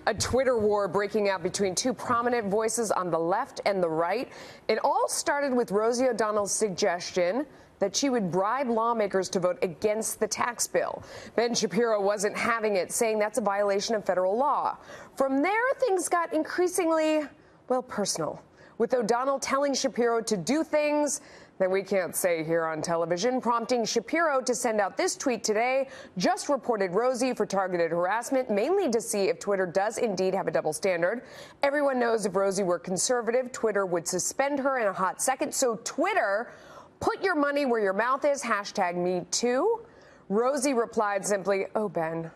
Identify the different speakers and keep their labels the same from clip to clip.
Speaker 1: A Twitter war breaking out between two prominent voices on the left and the right. It all started with Rosie O'Donnell's suggestion that she would bribe lawmakers to vote against the tax bill. Ben Shapiro wasn't having it, saying that's a violation of federal law. From there, things got increasingly, well, personal, with O'Donnell telling Shapiro to do things that we can't say here on television, prompting Shapiro to send out this tweet today. Just reported Rosie for targeted harassment, mainly to see if Twitter does indeed have a double standard. Everyone knows if Rosie were conservative, Twitter would suspend her in a hot second. So Twitter, put your money where your mouth is, #MeToo. Rosie replied simply, "Oh, Ben."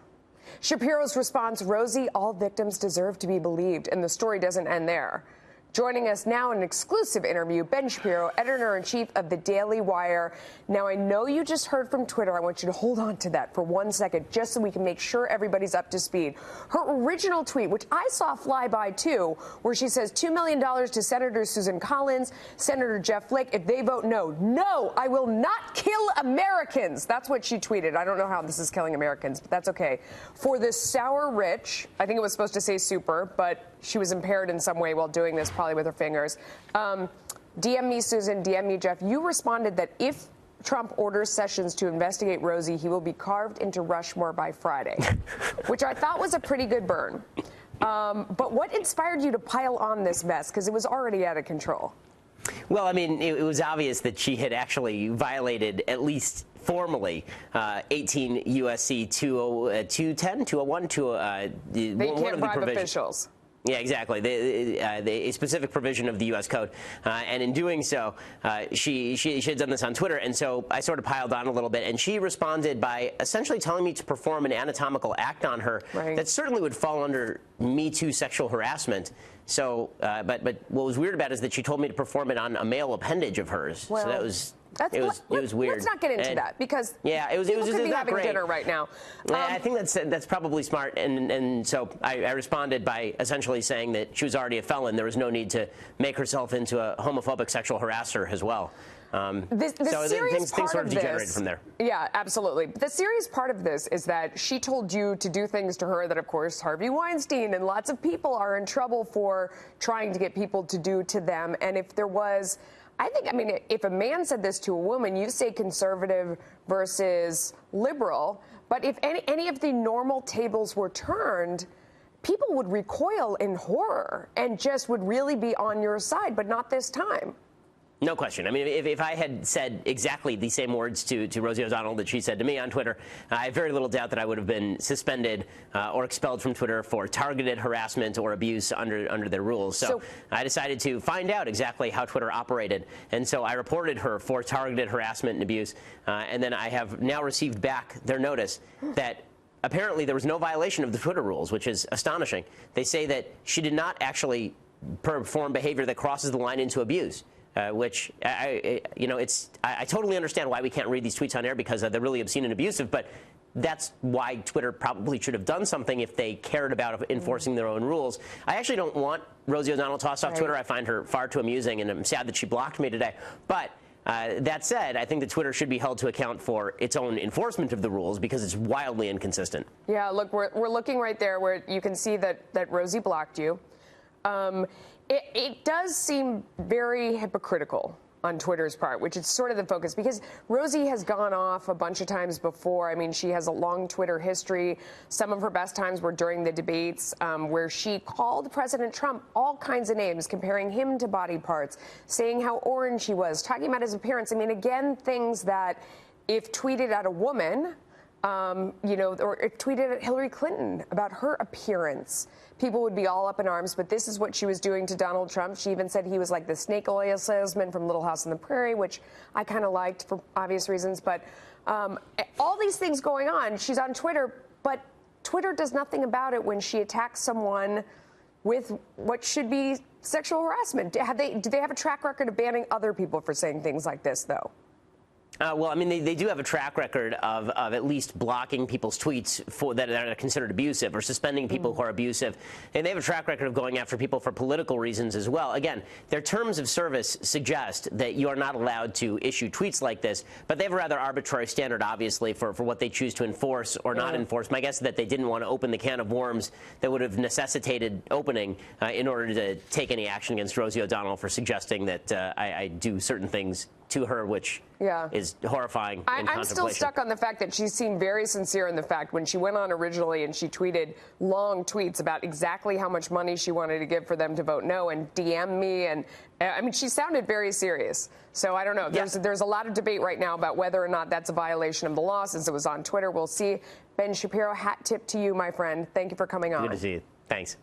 Speaker 1: Shapiro's response, "Rosie, all victims deserve to be believed." And the story doesn't end there. Joining us now in an exclusive interview, Ben Shapiro, editor-in-chief of the Daily Wire. Now, I know you just heard from Twitter. I want you to hold on to that for 1 second, just so we can make sure everybody's up to speed. Her original tweet, which I saw fly by too, where she says $2 million to Senator Susan Collins, Senator Jeff Flake, if they vote no. No, I will not kill Americans. That's what she tweeted. I don't know how this is killing Americans, but that's okay. For the sour rich, I think it was supposed to say super, but she was impaired in some way while doing this, probably with her fingers. DM me, Susan, DM me, Jeff. You responded that if Trump orders Sessions to investigate Rosie, he will be carved into Rushmore by Friday, which I thought was a pretty good burn. But what inspired you to pile on this mess? Because it was already out of control.
Speaker 2: Well, I mean, it was obvious that she had actually violated, at least formally, 18 U.S.C. 210, 201,
Speaker 1: they can't bribe officials.
Speaker 2: Yeah, exactly. A specific provision of the U.S. Code, and in doing so, she had done this on Twitter, and so I sort of piled on a little bit, and she responded by essentially telling me to perform an anatomical act on her that certainly would fall under Me Too sexual harassment. So, but what was weird about it is that she told me to perform it on a male appendage of hers.
Speaker 1: Well,
Speaker 2: so that was. It was weird.
Speaker 1: Let's not get into that, because
Speaker 2: yeah, it was
Speaker 1: could be having
Speaker 2: great.
Speaker 1: dinner right now.
Speaker 2: I think that's probably smart, and so I responded by essentially saying that she was already a felon. There was no need to make herself into a homophobic sexual harasser as well. So things sort of degenerated from there.
Speaker 1: Yeah, absolutely. The serious part of this is that she told you to do things to her that, of course, Harvey Weinstein and lots of people are in trouble for trying to get people to do to them. And if there was, I mean, if a man said this to a woman, you say conservative versus liberal. But if any of the normal tables were turned, people would recoil in horror and just would really be on your side, but not this time.
Speaker 2: No question. I mean, if I had said exactly the same words to Rosie O'Donnell that she said to me on Twitter, I have very little doubt that I would have been suspended or expelled from Twitter for targeted harassment or abuse under their rules. So I decided to find out exactly how Twitter operated. And so I reported her for targeted harassment and abuse. And then I have now received back their notice that apparently there was no violation of the Twitter rules, which is astonishing. They say that she did not actually perform behavior that crosses the line into abuse. Which, I totally understand why we can't read these tweets on air, because they're really obscene and abusive, but that's why Twitter probably should have done something if they cared about enforcing their own rules. I actually don't want Rosie O'Donnell tossed off Twitter. I find her far too amusing, and I'm sad that she blocked me today. But that said, I think that Twitter should be held to account for its own enforcement of the rules, because it's wildly inconsistent. Yeah,
Speaker 1: look, we're looking right there where you can see that Rosie blocked you. It does seem very hypocritical on Twitter's part, which is sort of the focus, because Rosie has gone off a bunch of times before. I mean, she has a long Twitter history. Some of her best times were during the debates where she called President Trump all kinds of names, comparing him to body parts, saying how orange he was, talking about his appearance. I mean, again, things that if tweeted at a woman, or if tweeted at Hillary Clinton about her appearance, people would be all up in arms. But this is what she was doing to Donald Trump. She even said he was like the snake oil salesman from Little House on the Prairie, which I kind of liked for obvious reasons. But all these things going on, she's on Twitter, but Twitter does nothing about it when she attacks someone with what should be sexual harassment. Do they have a track record of banning other people for saying things like this, though?
Speaker 2: Well, I mean, they do have a track record of at least blocking people's tweets that are considered abusive or suspending people who are abusive. And they have a track record of going after people for political reasons as well. Again, their terms of service suggest that you are not allowed to issue tweets like this, but they have a rather arbitrary standard, obviously, for what they choose to enforce or not enforce. My guess is that they didn't want to open the can of worms that would have necessitated opening in order to take any action against Rosie O'Donnell for suggesting that I do certain things to her, which is horrifying.
Speaker 1: I'm still stuck on the fact that she seemed very sincere in the fact when she went on originally and she tweeted long tweets about exactly how much money she wanted to give for them to vote no and DM me. And I mean, she sounded very serious. So I don't know. There's a lot of debate right now about whether or not that's a violation of the law since it was on Twitter. We'll see. Ben Shapiro, hat tip to you, my friend. Thank you for coming on.
Speaker 2: Good to see you. Thanks.